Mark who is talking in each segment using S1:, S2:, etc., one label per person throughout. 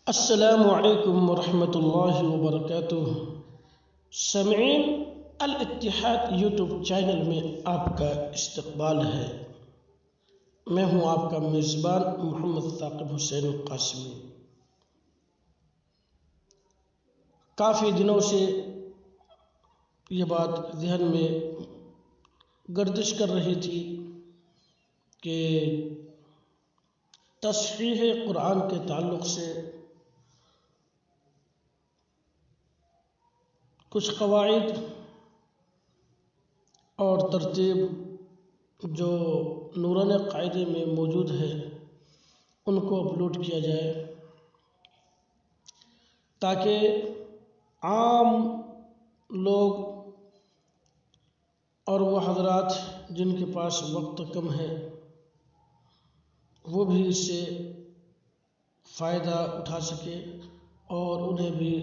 S1: السلام علیکم ورحمۃ اللہ وبرکاتہ۔ سامعین، الاتحاد یوٹیوب چینل میں آپ کا استقبال ہے۔ میں ہوں آپ کا میزبان محمد ثاقب حسین قاسمی۔ کافی دنوں سے یہ بات ذہن میں گردش کر رہی تھی کہ تصحیح قرآن کے تعلق سے کچھ قواعد اور ترتیب جو نورانی قاعدے میں موجود ہے ان کو اپلوڈ کیا جائے تاکہ عام لوگ اور وہ حضرات جن کے پاس وقت کم ہے وہ بھی اس سے فائدہ اٹھا سکے اور انہیں بھی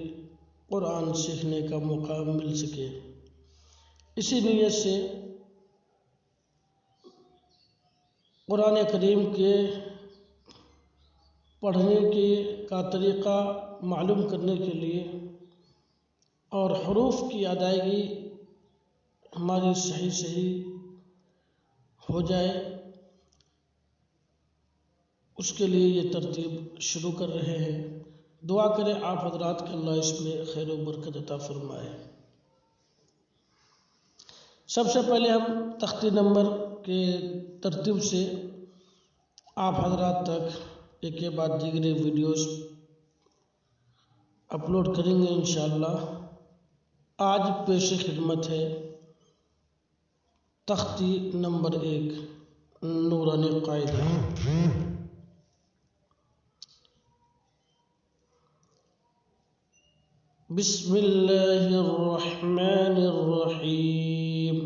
S1: قرآن سیکھنے کا موقع مل سکے۔ اسی نیت سے قرآن کریم کے پڑھنے کا طریقہ معلوم کرنے کے لیے اور حروف کی ادائیگی ہماری صحیح ہو جائے، اس کے لیے یہ ترتیب شروع کر رہے ہیں۔ دعا کریں آپ حضرات کہ اللہ اس میں خیر و برکت عطا فرمائے۔ سب سے پہلے ہم تختی نمبر کے ترتیب سے آپ حضرات تک ایک کے بعد دیگرے ویڈیوز اپلوڈ کریں گے انشاءاللہ۔ آج پیش خدمت ہے تختی نمبر 1 نورانی قاعدہ۔ بسم اللہ الرحمن الرحیم۔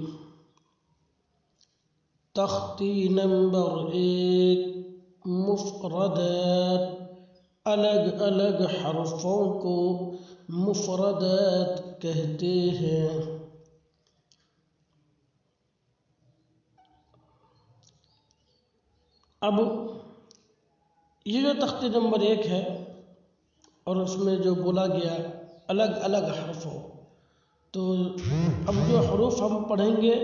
S1: تختی نمبر 1، مفردات، الگ الگ حرفوں کو مفردات کہتے ہیں۔ اب یہ جو تختی نمبر 1 ہے اور اس میں جو بولا گیا الگ الگ حرف ہو، تو اب جو حروف ہم پڑھیں گے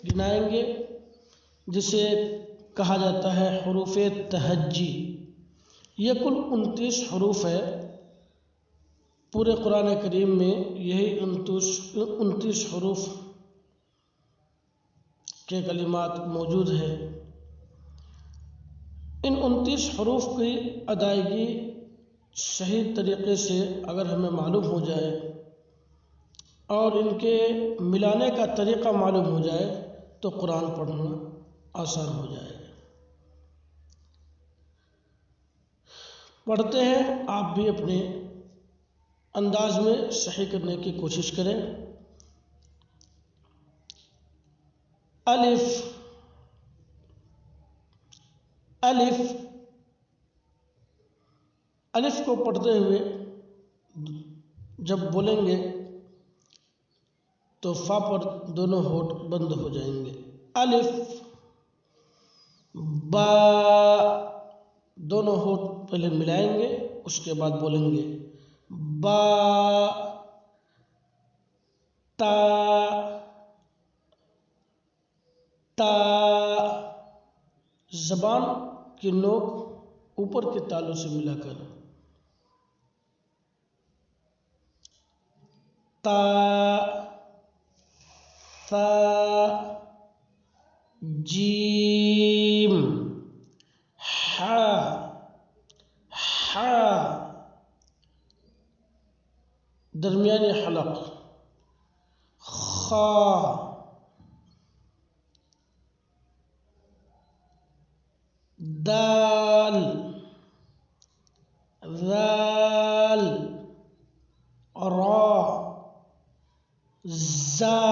S1: گنائیں گے جسے کہا جاتا ہے حروف تہجی، یہ کل 29 حروف ہے۔ پورے قرآن کریم میں یہی 29 حروف کے کلمات موجود ہیں۔ ان 29 حروف کی ادائیگی صحیح طریقے سے اگر ہمیں معلوم ہو جائے اور ان کے ملانے کا طریقہ معلوم ہو جائے تو قرآن پڑھنا آسان ہو جائے گا۔ پڑھتے ہیں، آپ بھی اپنے انداز میں صحیح کرنے کی کوشش کریں۔ الف، الف، الف کو پڑھتے ہوئے جب بولیں گے تو فا پر دونوں ہونٹ بند ہو جائیں گے۔ الف، با، دونوں ہونٹ پہلے ملائیں گے اس کے بعد بولیں گے با، تا، تا، زبان کی نوک اوپر کے تالوں سے ملا کر تا، ثا، جیم، حا، حا، درمیانی حلق، خا، دال، ذال، را، زا،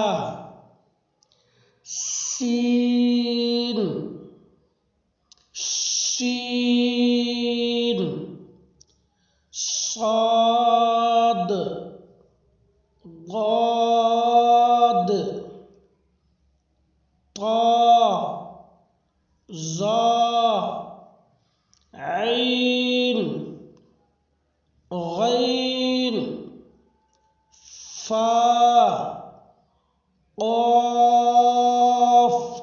S1: سین، شین، صاد، ضاد، طا، ظا، عین، غین، فا، قاف،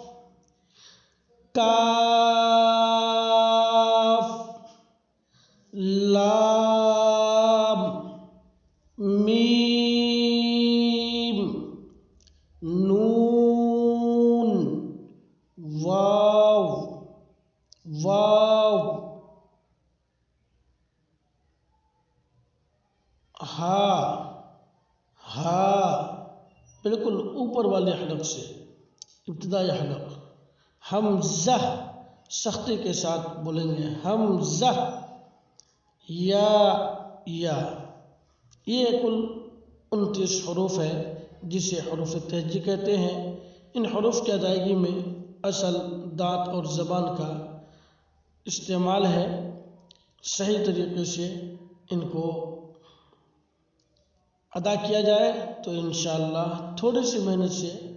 S1: کاف، لام، میم، نون، واو، واو، ہا، ہا، بالکل اوپر والے حلق سے، ابتدائی حلق. حمزہ سختی کے ساتھ بولیں گے، حمزہ. یا، یا، یہ کل 29 حروف ہے جسے حروف تہجی کہتے ہیں. ان حروف کی ادائیگی میں اصل دانت اور زبان کا استعمال ہے. صحیح طریقے سے ان کو ادا کیا جائے تو انشاءاللہ تھوڑی سی محنت سے